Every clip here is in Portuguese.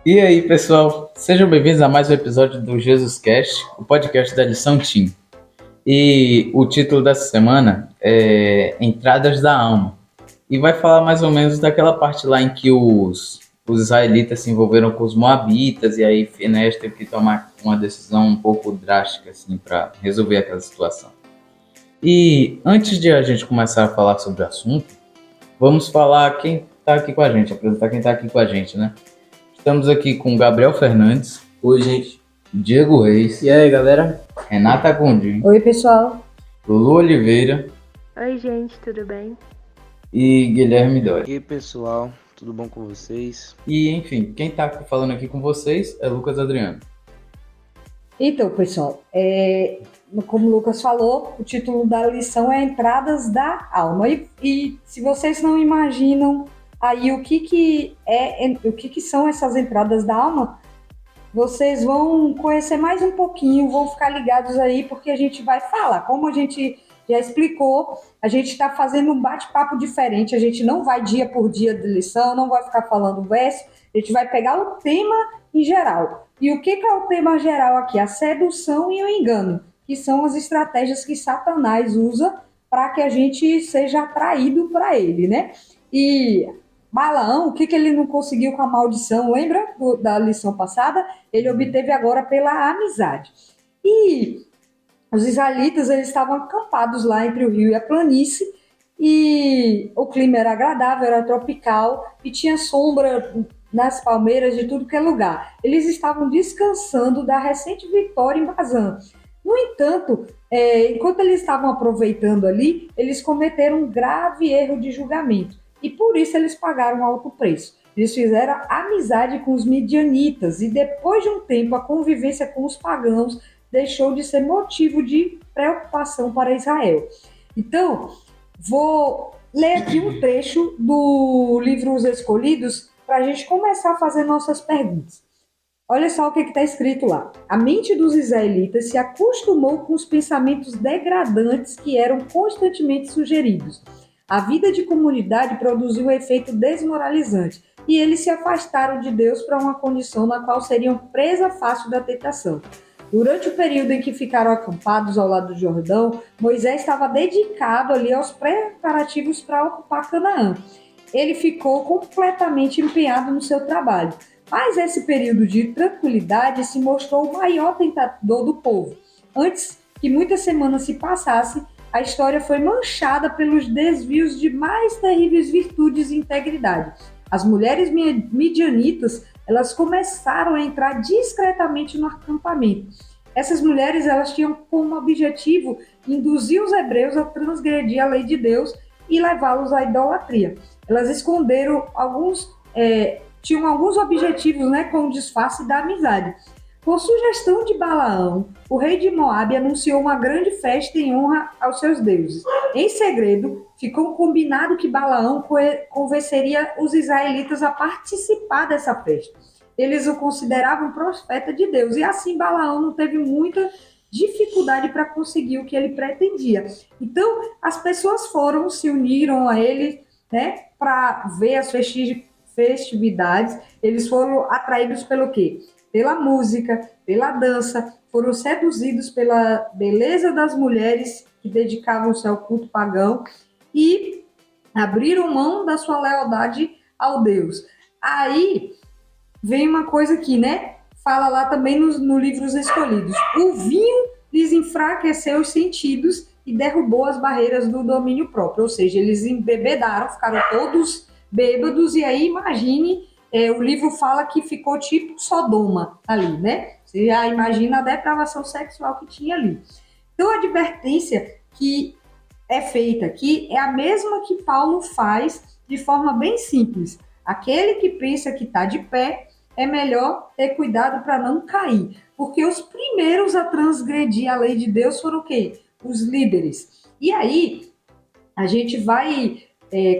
E aí, pessoal, sejam bem-vindos a mais um episódio do Jesus Cast, o podcast da Lição Team. E o título dessa semana é Entradas da Alma. E vai falar mais ou menos daquela parte lá em que os israelitas se envolveram com os moabitas e aí Finés teve que tomar uma decisão um pouco drástica assim, para resolver aquela situação. E antes de a gente começar a falar sobre o assunto, vamos falar quem está aqui com a gente, apresentar quem está aqui com a gente, né? Estamos aqui com Gabriel Fernandes. Oi, gente. Diego Reis. E aí, galera? Renata Gondim. Oi, pessoal. Lulu Oliveira. Oi, gente, tudo bem? E Guilherme Dória. E aí, pessoal? Tudo bom com vocês? E, enfim, quem está falando aqui com vocês é Lucas Adriano. Então, pessoal, como o Lucas falou, o título da lição é Entradas da Alma. E se vocês não imaginam aí o que são essas entradas da alma, vocês vão conhecer mais um pouquinho, vão ficar ligados aí, porque a gente vai falar. Como a gente já explicou, a gente está fazendo um bate-papo diferente, a gente não vai dia por dia de lição, não vai ficar falando verso, a gente vai pegar o tema em geral. E o que é o tema geral aqui? A sedução e o engano, que são as estratégias que Satanás usa para que a gente seja atraído para ele, né? E Balaão, o que ele não conseguiu com a maldição, lembra da lição passada? Ele obteve agora pela amizade. E os israelitas, eles estavam acampados lá entre o rio e a planície, e o clima era agradável, era tropical, e tinha sombra nas palmeiras de tudo que é lugar. Eles estavam descansando da recente vitória em Bazã. No entanto, enquanto eles estavam aproveitando ali, eles cometeram um grave erro de julgamento. E por isso eles pagaram um alto preço. Eles fizeram amizade com os midianitas e depois de um tempo a convivência com os pagãos deixou de ser motivo de preocupação para Israel. Então, vou ler aqui um trecho do livro Os Escolhidos para a gente começar a fazer nossas perguntas. Olha só o que está escrito lá. A mente dos israelitas se acostumou com os pensamentos degradantes que eram constantemente sugeridos. A vida de comunidade produziu um efeito desmoralizante e eles se afastaram de Deus para uma condição na qual seriam presa fácil da tentação. Durante o período em que ficaram acampados ao lado do Jordão, Moisés estava dedicado ali aos preparativos para ocupar Canaã. Ele ficou completamente empenhado no seu trabalho. Mas esse período de tranquilidade se mostrou o maior tentador do povo. Antes que muitas semanas se passassem, a história foi manchada pelos desvios de mais terríveis virtudes e integridade. As mulheres midianitas, elas começaram a entrar discretamente no acampamento. Essas mulheres, elas tinham como objetivo induzir os hebreus a transgredir a lei de Deus e levá-los à idolatria. Elas esconderam tinham alguns objetivos, né, com o disfarce da amizade. Por sugestão de Balaão, o rei de Moabe anunciou uma grande festa em honra aos seus deuses. Em segredo, ficou combinado que Balaão convenceria os israelitas a participar dessa festa. Eles o consideravam profeta de Deus, e assim Balaão não teve muita dificuldade para conseguir o que ele pretendia. Então, as pessoas se uniram a ele, né, para ver as festividades. Eles foram atraídos pelo quê? Pela música, pela dança, foram seduzidos pela beleza das mulheres que dedicavam-se ao culto pagão e abriram mão da sua lealdade ao Deus. Aí vem uma coisa aqui, né? Fala lá também no livro Os Escolhidos. O vinho lhes enfraqueceu os sentidos e derrubou as barreiras do domínio próprio. Ou seja, eles embebedaram, ficaram todos bêbados, e aí imagine, o livro fala que ficou tipo Sodoma ali, né? Você já imagina a depravação sexual que tinha ali. Então a advertência que é feita aqui é a mesma que Paulo faz de forma bem simples. Aquele que pensa que está de pé, é melhor ter cuidado para não cair. Porque os primeiros a transgredir a lei de Deus foram o quê? Os líderes. E aí, a gente vai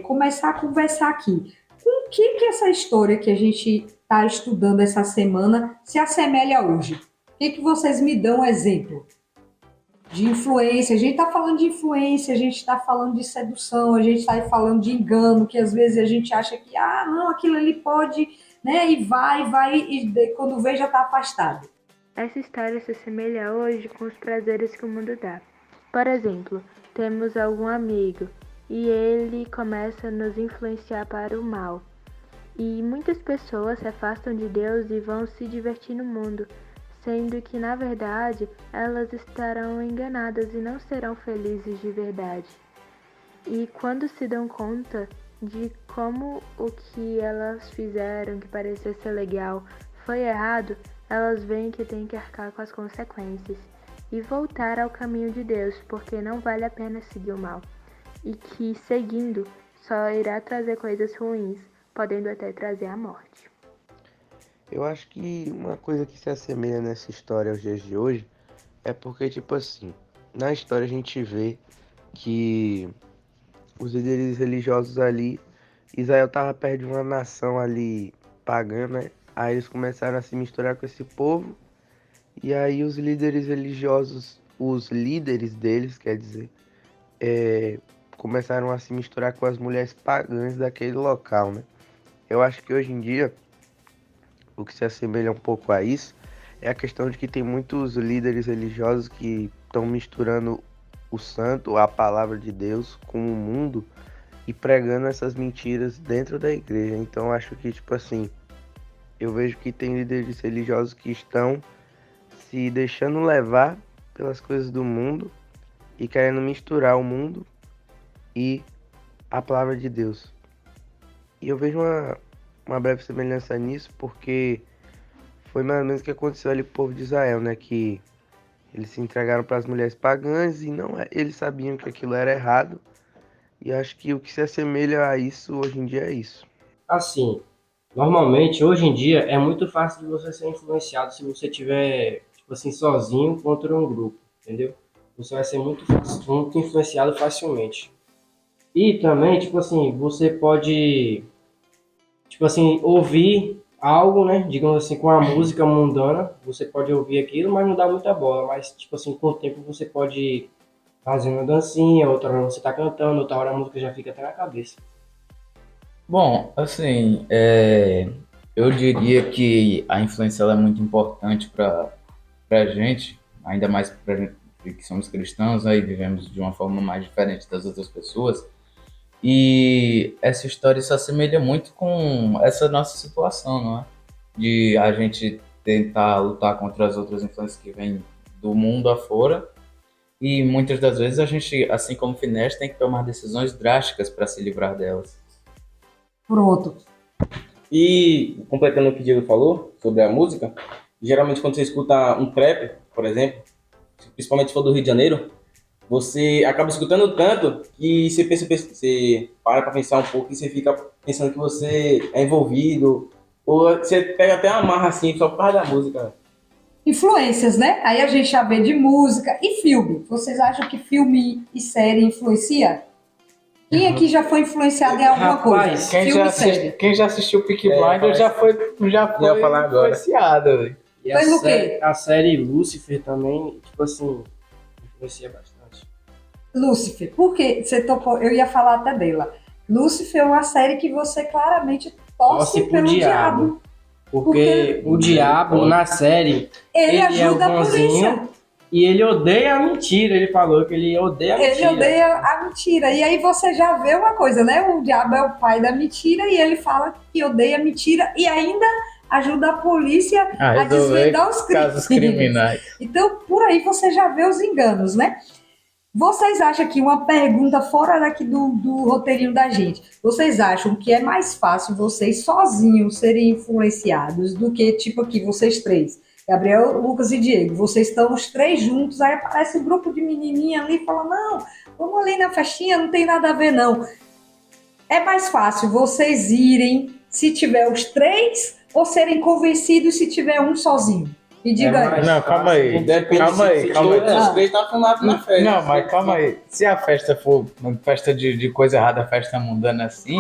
começar a conversar aqui. Com o que essa história que a gente está estudando essa semana se assemelha hoje? O que vocês me dão um exemplo? De influência, a gente está falando de influência, a gente está falando de sedução, a gente está falando de engano, que às vezes a gente acha que, não, aquilo ali pode né? E vai, e quando vê já está afastado. Essa história se assemelha hoje com os prazeres que o mundo dá. Por exemplo, temos algum amigo e ele começa a nos influenciar para o mal. E muitas pessoas se afastam de Deus e vão se divertir no mundo, sendo que, na verdade, elas estarão enganadas e não serão felizes de verdade. E quando se dão conta de como o que elas fizeram, que parecia ser legal, foi errado, elas veem que têm que arcar com as consequências e voltar ao caminho de Deus, porque não vale a pena seguir o mal, e que seguindo só irá trazer coisas ruins, podendo até trazer a morte. Eu acho que uma coisa que se assemelha nessa história aos dias de hoje é porque, tipo assim, na história a gente vê que os líderes religiosos ali, Israel estava perto de uma nação ali pagã, né? Aí eles começaram a se misturar com esse povo, e aí os líderes religiosos, os líderes deles, quer dizer, começaram a se misturar com as mulheres pagãs daquele local, né? Eu acho que hoje em dia, o que se assemelha um pouco a isso, é a questão de que tem muitos líderes religiosos que estão misturando o santo, a palavra de Deus, com o mundo e pregando essas mentiras dentro da igreja. Então acho que, tipo assim, eu vejo que tem líderes religiosos que estão se deixando levar pelas coisas do mundo e querendo misturar o mundo e a palavra de Deus. E eu vejo uma breve semelhança nisso, porque foi mais ou menos o que aconteceu ali com o povo de Israel, né? Que eles se entregaram para as mulheres pagãs e não eles sabiam que aquilo era errado. E acho que o que se assemelha a isso hoje em dia é isso. Assim, normalmente, hoje em dia, é muito fácil de você ser influenciado se você tiver, tipo assim, sozinho contra um grupo, entendeu? Você vai ser muito influenciado facilmente. E também, tipo assim, você pode, tipo assim, ouvir algo, né? Digamos assim, com a música mundana, você pode ouvir aquilo, mas não dá muita bola. Mas, tipo assim, com o tempo você pode fazer uma dancinha, outra hora você tá cantando, outra hora a música já fica até na cabeça. Bom, assim, eu diria que a influência ela é muito importante para a gente, ainda mais para gente que somos cristãos, né, e vivemos de uma forma mais diferente das outras pessoas. E essa história se assemelha muito com essa nossa situação, não é? De a gente tentar lutar contra as outras influências que vêm do mundo afora. E muitas das vezes a gente, assim como Finés, tem que tomar decisões drásticas para se livrar delas. Pronto. E completando o que o Diego falou sobre a música, geralmente quando você escuta um trap, por exemplo, principalmente se for do Rio de Janeiro, você acaba escutando tanto que você para pra pensar um pouco e você fica pensando que você é envolvido, ou você pega até uma marra assim só por causa da música. Influências, né? Aí a gente já vê de música e filme. Vocês acham que filme e série influencia? Quem aqui já foi influenciado em alguma Rapaz, coisa? Quem já assistiu Peaky É, Blinders já foi ia falar agora. influenciado. Velho. E Foi no quê? a série Lucifer também, tipo assim, influencia bastante. Lúcifer. Por quê? Você tocou, eu ia falar até dela. Lúcifer é uma série que você claramente torce Torce pro pelo diabo. diabo. Porque o diabo, na série, Ele é o ajuda a polícia. bonzinho e ele odeia a mentira. Ele falou que ele odeia a Ele mentira. odeia a mentira. E aí você já vê uma coisa, né? O diabo é o pai da mentira e ele fala que odeia a mentira e ainda ajuda a polícia a desvendar os casos crimes. criminais. Então, por aí você já vê os enganos, né? Vocês acham que uma pergunta fora daqui do roteirinho da gente, vocês acham que é mais fácil vocês sozinhos serem influenciados do que, tipo aqui, vocês três, Gabriel, Lucas e Diego, vocês estão os três juntos, aí aparece um grupo de menininha ali e fala, não, vamos ali na festinha, não tem nada a ver não. É mais fácil vocês irem se tiver os três ou serem convencidos se tiver um sozinho? Me diga aí. mais Não, calma fácil, aí. gente. Depende Calma aí, se calma aí. todos os três estão afumados na festa. Não, mas calma aí. Se a festa for uma festa de coisa errada, festa mundana assim,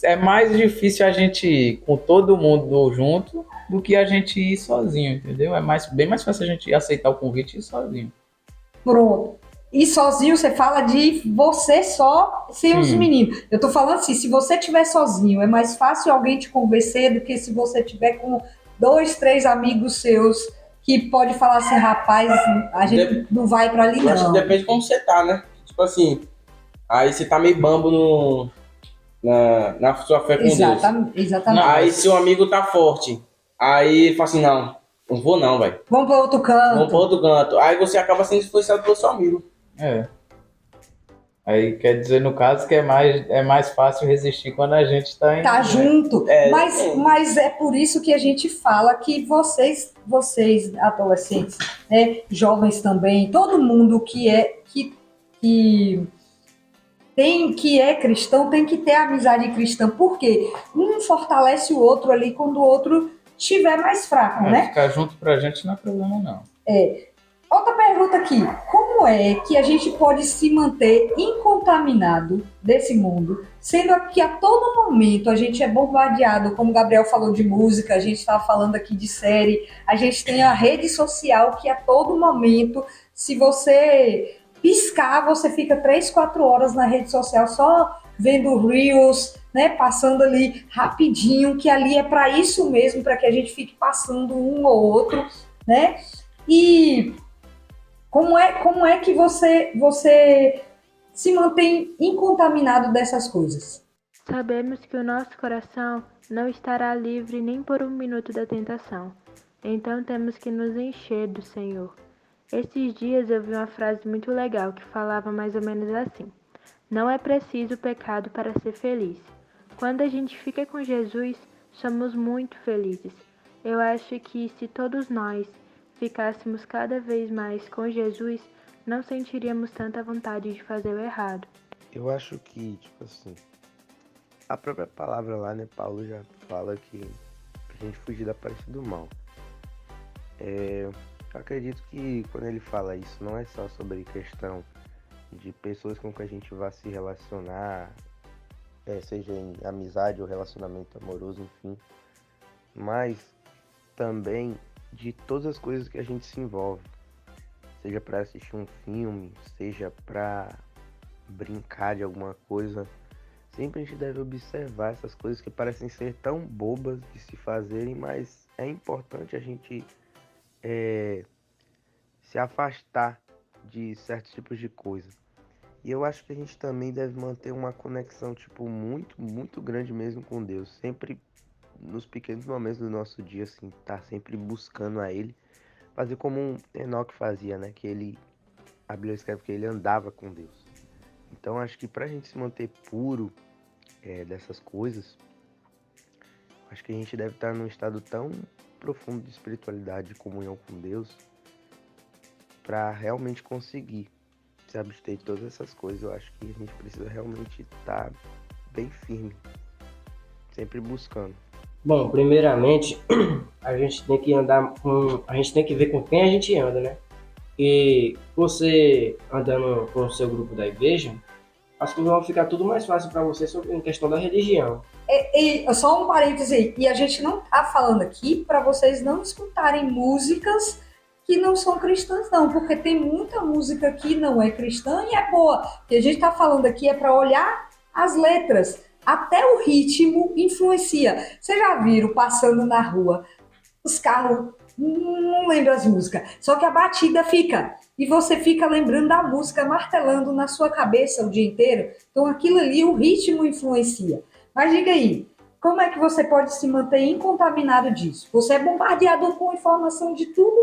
é mais difícil a gente ir com todo mundo junto do que a gente ir sozinho, entendeu? Bem mais fácil a gente aceitar o convite e ir sozinho. Pronto. E sozinho você fala de você só sem os Sim. meninos. Eu tô falando assim, se você estiver sozinho, é mais fácil alguém te convencer do que se você tiver com 2, 3 amigos seus que pode falar assim, rapaz, a gente não vai pra ali Eu acho que não. depende de como você tá, né? Tipo assim, aí você tá meio bambo na sua fé com Deus. Exatamente. Aí seu amigo tá forte. Aí fala assim, não vou não, velho. Vamos para outro Vamos canto. pro outro canto. Aí você acaba sendo influenciado pelo seu amigo. É. Aí quer dizer, no caso, que é mais fácil resistir quando a gente tá em. Tá junto. É, Mas é por isso que a gente fala que vocês adolescentes, né, jovens também, todo mundo que é cristão tem que ter amizade cristã. Por quê? Um fortalece o outro ali quando o outro estiver mais fraco, né? Ficar junto pra gente não é problema, não. Outra pergunta aqui. Como é que a gente pode se manter incontaminado desse mundo, sendo que a todo momento a gente é bombardeado, como o Gabriel falou de música, a gente estava falando aqui de série, a gente tem a rede social que a todo momento, se você piscar, você fica 3, 4 horas na rede social só vendo Reels, né, passando ali rapidinho, que ali é para isso mesmo, para que a gente fique passando um ou outro, né? E como é que você se mantém incontaminado dessas coisas? Sabemos que o nosso coração não estará livre nem por um minuto da tentação. Então temos que nos encher do Senhor. Esses dias eu vi uma frase muito legal que falava mais ou menos assim: não é preciso pecado para ser feliz. Quando a gente fica com Jesus, somos muito felizes. Eu acho que se todos nós ficássemos cada vez mais com Jesus, não sentiríamos tanta vontade de fazer o errado. Eu acho que, tipo assim, a própria palavra lá, né, Paulo já fala que pra gente fugir da aparência do mal. Eu acredito que quando ele fala isso, não é só sobre questão de pessoas com que a gente vai se relacionar, seja em amizade ou relacionamento amoroso, enfim, mas também de todas as coisas que a gente se envolve, seja para assistir um filme, seja para brincar de alguma coisa. Sempre a gente deve observar essas coisas que parecem ser tão bobas de se fazerem, mas é importante a gente se afastar de certos tipos de coisa. E eu acho que a gente também deve manter uma conexão, tipo, muito, muito grande mesmo com Deus. Sempre nos pequenos momentos do nosso dia, assim, tá sempre buscando a Ele. Fazer como um Enoque fazia, né? A Bíblia escreve que ele andava com Deus. Então acho que pra gente se manter puro dessas coisas, acho que a gente deve estar num estado tão profundo de espiritualidade, de comunhão com Deus, para realmente conseguir se abster de todas essas coisas. Eu acho que a gente precisa realmente estar bem firme, sempre buscando. Bom, primeiramente, a gente tem que a gente tem que ver com quem a gente anda, né? E você andando com o seu grupo da igreja, as coisas vão ficar tudo mais fácil para você em questão da religião. E só um parêntese aí, e a gente não tá falando aqui para vocês não escutarem músicas que não são cristãs, não, porque tem muita música que não é cristã e é boa. O que a gente tá falando aqui é para olhar as letras. Até o ritmo influencia. Vocês já viram passando na rua os carros, não lembro as músicas, só que a batida fica, e você fica lembrando da música, martelando na sua cabeça o dia inteiro. Então aquilo ali, o ritmo influencia. Mas diga aí, como é que você pode se manter incontaminado disso? Você é bombardeado com informação de tudo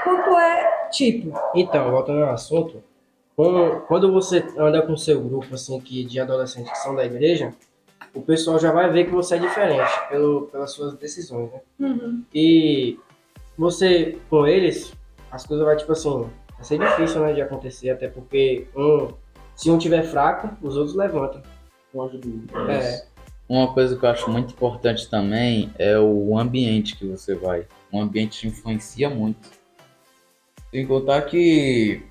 quanto é tipo. Então, voltando ao assunto, quando você anda com seu grupo assim, de adolescentes que são da igreja, o pessoal já vai ver que você é diferente pelas suas decisões, né? Uhum. E você, com eles, as coisas vai, tipo assim, vai ser difícil, né, de acontecer, até porque se um tiver fraco, os outros levantam. Uma coisa que eu acho muito importante também é o ambiente que você vai. O ambiente influencia muito. Sem contar que,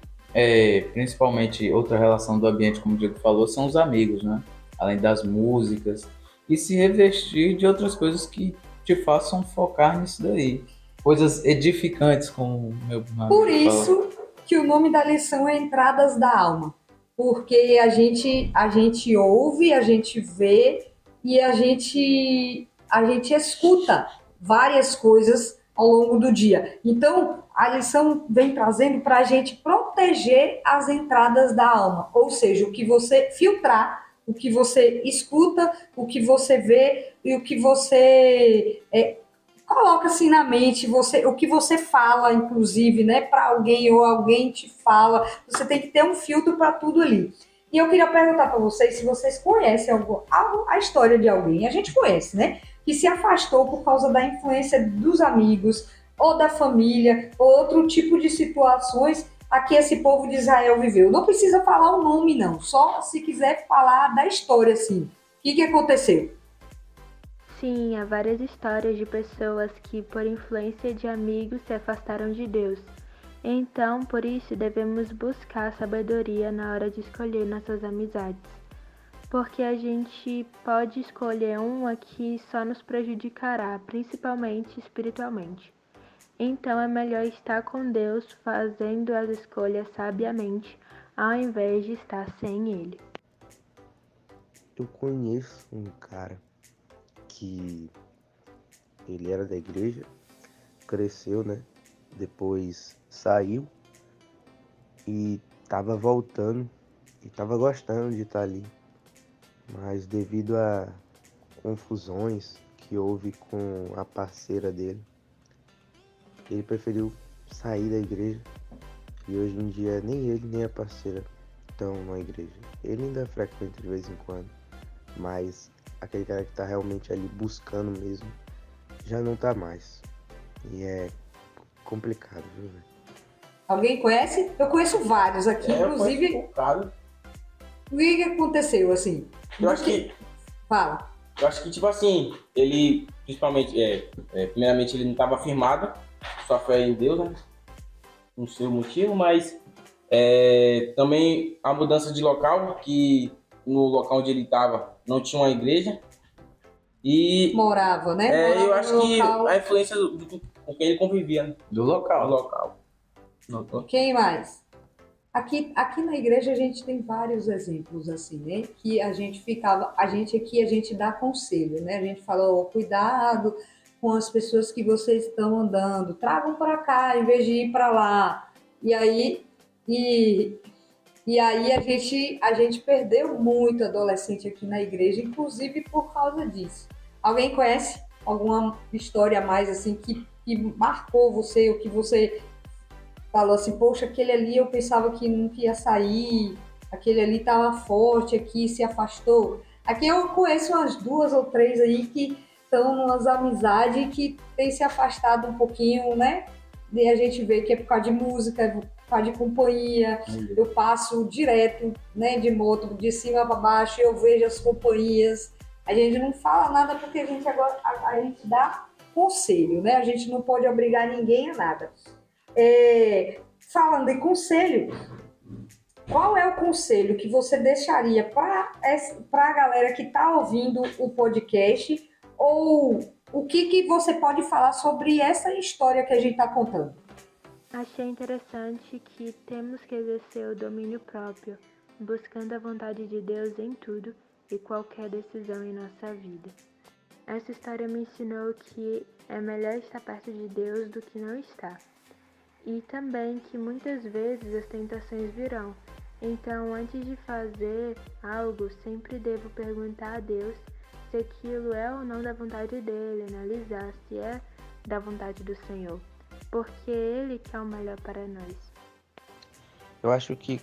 principalmente, outra relação do ambiente, como o Diego falou, são os amigos, né? Além das músicas. E se revestir de outras coisas que te façam focar nisso daí. Coisas edificantes, como o meu amigo Por isso, que o nome da lição é Entradas da Alma, porque a gente ouve, a gente vê e a gente escuta várias coisas ao longo do dia. Então, a lição vem trazendo para a gente proteger as entradas da alma, ou seja, o que você filtrar, o que você escuta, o que você vê e o que você coloca assim na mente, o que você fala, inclusive, né, para alguém ou alguém te fala, você tem que ter um filtro para tudo ali. E eu queria perguntar para vocês se vocês conhecem a história de alguém, a gente conhece, né, que se afastou por causa da influência dos amigos ou da família, ou outro tipo de situações a que esse povo de Israel viveu. Não precisa falar o nome, não, só se quiser falar da história, assim. O que aconteceu? Sim, há várias histórias de pessoas que, por influência de amigos, se afastaram de Deus. Então, por isso, devemos buscar sabedoria na hora de escolher nossas amizades. Porque a gente pode escolher uma que só nos prejudicará, principalmente espiritualmente. Então, é melhor estar com Deus, fazendo as escolhas sabiamente, ao invés de estar sem Ele. Eu conheço um cara que ele era da igreja, cresceu, né? Depois saiu e tava voltando e tava gostando de estar ali. Mas devido a confusões que houve com a parceira dele, ele preferiu sair da igreja e hoje em dia nem ele nem a parceira estão na igreja. Ele ainda frequenta de vez em quando, mas aquele cara que tá realmente ali buscando mesmo já não tá mais. E é complicado, viu, velho? Alguém conhece? Eu conheço vários aqui, inclusive. O que aconteceu, assim? Eu acho que, Fala. tipo assim, ele, principalmente, primeiramente ele não estava firmado, sua fé em Deus, né? Não sei o motivo, mas também a mudança de local, que no local onde ele estava não tinha uma igreja. E Morava, né? Morava eu acho no que local. a influência com quem ele convivia, né? Do No local. local. Quem mais? Aqui na igreja a gente tem vários exemplos assim, né? Que a gente aqui a gente dá conselho, né? A gente fala, ó, cuidado com as pessoas que vocês estão andando, tragam para cá em vez de ir para lá. E aí a gente perdeu muito adolescente aqui na igreja, inclusive por causa disso. Alguém conhece alguma história a mais assim que marcou você, ou que você falou assim, poxa, aquele ali eu pensava que nunca ia sair, aquele ali estava forte aqui, se afastou. Aqui eu conheço umas 2 ou 3 aí que estão numas amizades que têm se afastado um pouquinho, né? E a gente vê que é por causa de música, é por causa de companhia. Eu passo direto, né, de moto, de cima para baixo, e eu vejo as companhias. A gente não fala nada porque a gente agora a gente dá conselho, né? A gente não pode obrigar ninguém a nada. Falando em conselho, qual é o conselho que você deixaria para a galera que está ouvindo o podcast, ou o que você pode falar sobre essa história que a gente está contando? Achei interessante que temos que exercer o domínio próprio, buscando a vontade de Deus em tudo e qualquer decisão em nossa vida. Essa história me ensinou que é melhor estar perto de Deus do que não estar. E também que muitas vezes as tentações virão. Então, antes de fazer algo, sempre devo perguntar a Deus se aquilo é ou não da vontade dele, analisar se é da vontade do Senhor, porque Ele quer o melhor para nós. Eu acho que,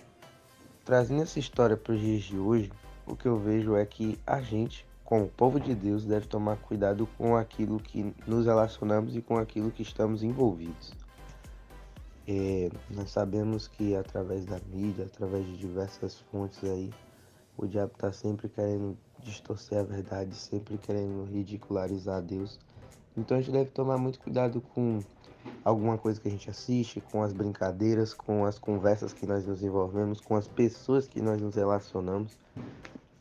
trazendo essa história para os dias de hoje, o que eu vejo é que a gente, como povo de Deus, deve tomar cuidado com aquilo que nos relacionamos e com aquilo que estamos envolvidos. Nós sabemos que através da mídia, através de diversas fontes aí, o diabo está sempre querendo distorcer a verdade, sempre querendo ridicularizar Deus. Então a gente deve tomar muito cuidado com alguma coisa que a gente assiste, com as brincadeiras, com as conversas que nós nos envolvemos, com as pessoas que nós nos relacionamos.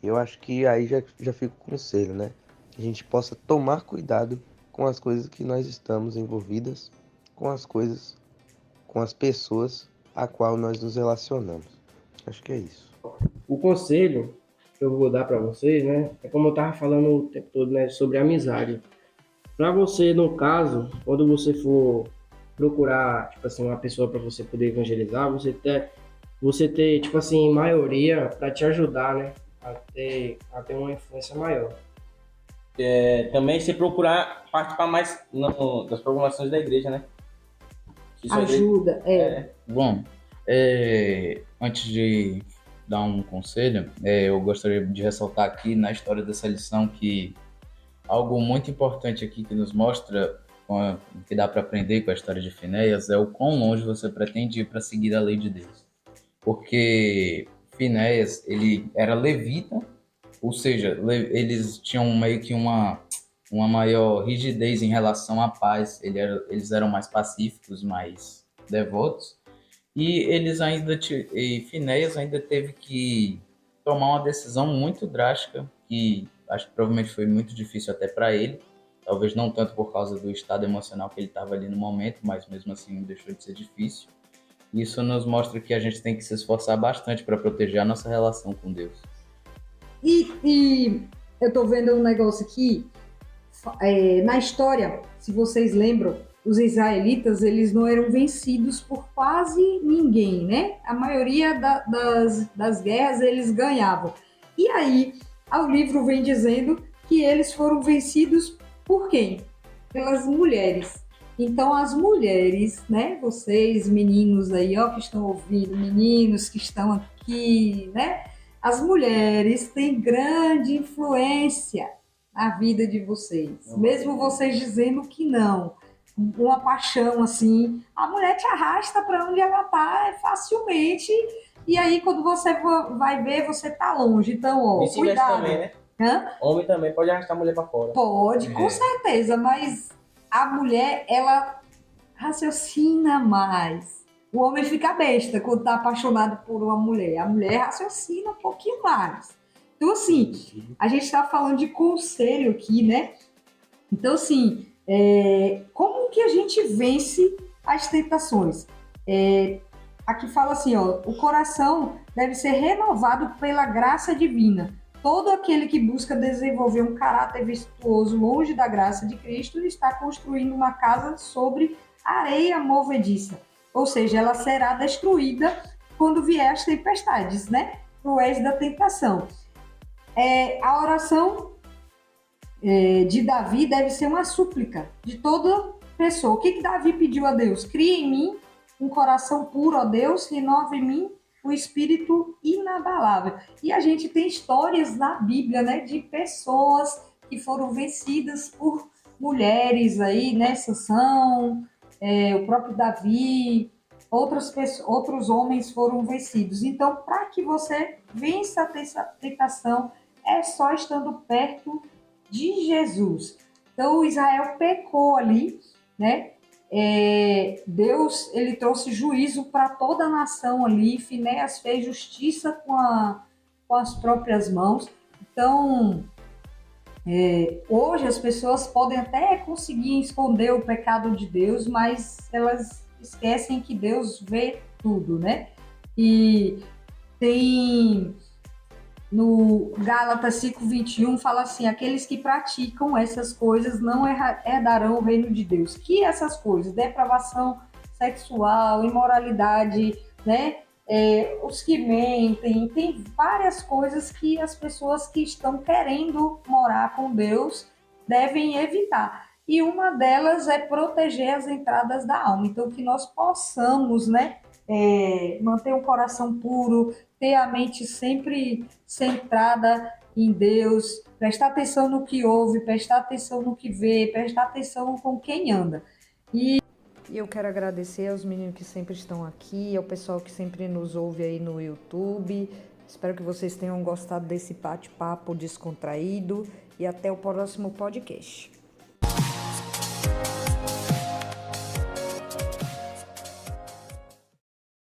Eu acho que aí já fica o conselho, né? Que a gente possa tomar cuidado com as coisas que nós estamos envolvidas, com as coisas, com as pessoas a qual nós nos relacionamos. Acho que é isso. O conselho que eu vou dar para vocês, né, é como eu tava falando o tempo todo, né, sobre amizade. Para você, no caso, quando você for procurar, tipo assim, uma pessoa para você poder evangelizar, você ter, tipo assim, maioria para te ajudar, né, a ter uma influência maior. Também você procurar participar mais das programações da igreja, né? Isso Ajuda, Bom, antes de dar um conselho, eu gostaria de ressaltar aqui na história dessa lição que algo muito importante aqui que nos mostra, que dá para aprender com a história de Finéias, é o quão longe você pretende ir para seguir a lei de Deus. Porque Finéias, ele era levita, ou seja, eles tinham meio que uma maior rigidez em relação à paz, eles eram mais pacíficos, mais devotos, e Finéias ainda teve que tomar uma decisão muito drástica, que acho que provavelmente foi muito difícil até para ele, talvez não tanto por causa do estado emocional que ele estava ali no momento, mas mesmo assim não deixou de ser difícil. Isso nos mostra que a gente tem que se esforçar bastante para proteger a nossa relação com Deus. E eu tô vendo um negócio aqui, na história, se vocês lembram, os israelitas, eles não eram vencidos por quase ninguém, né? A maioria das guerras eles ganhavam. E aí, o livro vem dizendo que eles foram vencidos por quem? Pelas mulheres. Então, as mulheres, né? Vocês, meninos aí, ó, que estão ouvindo, meninos que estão aqui, né? As mulheres têm grande influência na vida de vocês, mesmo vocês dizendo que não. Uma paixão assim, a mulher te arrasta para onde ela tá facilmente, e aí quando você vai ver, você tá longe. Então, ó, cuidado. Também, né? Hã? Homem também pode arrastar a mulher para fora. Pode, com certeza, mas a mulher, ela raciocina mais. O homem fica besta quando está apaixonado por uma mulher. A mulher raciocina um pouquinho mais. Então, assim, a gente está falando de conselho aqui, né? Então, assim, como que a gente vence as tentações? Aqui fala assim, ó, o coração deve ser renovado pela graça divina. Todo aquele que busca desenvolver um caráter virtuoso longe da graça de Cristo está construindo uma casa sobre areia movediça. Ou seja, ela será destruída quando vier as tempestades, né? Cruéis da tentação. A oração de Davi deve ser uma súplica de toda pessoa. O que Davi pediu a Deus? Cria em mim um coração puro, ó Deus, renova em mim o espírito inabalável. E a gente tem histórias na Bíblia, né, de pessoas que foram vencidas por mulheres aí, né, Sansão, o próprio Davi, outros homens foram vencidos. Então, para que você vença a tentação, é só estando perto de Jesus. Então, Israel pecou ali, né? Deus, ele trouxe juízo para toda a nação ali. Finéias fez justiça com as próprias mãos. Então, hoje as pessoas podem até conseguir esconder o pecado de Deus, mas elas esquecem que Deus vê tudo, né? E tem no Gálatas 5:21 fala assim: aqueles que praticam essas coisas não herdarão o reino de Deus. Que essas coisas? Depravação sexual, imoralidade, né? Os que mentem, tem várias coisas que as pessoas que estão querendo morar com Deus devem evitar. E uma delas é proteger as entradas da alma. Então, que nós possamos, né, manter um coração puro, ter a mente sempre centrada em Deus, prestar atenção no que ouve, prestar atenção no que vê, prestar atenção com quem anda. E eu quero agradecer aos meninos que sempre estão aqui, ao pessoal que sempre nos ouve aí no YouTube. Espero que vocês tenham gostado desse bate-papo descontraído e até o próximo podcast.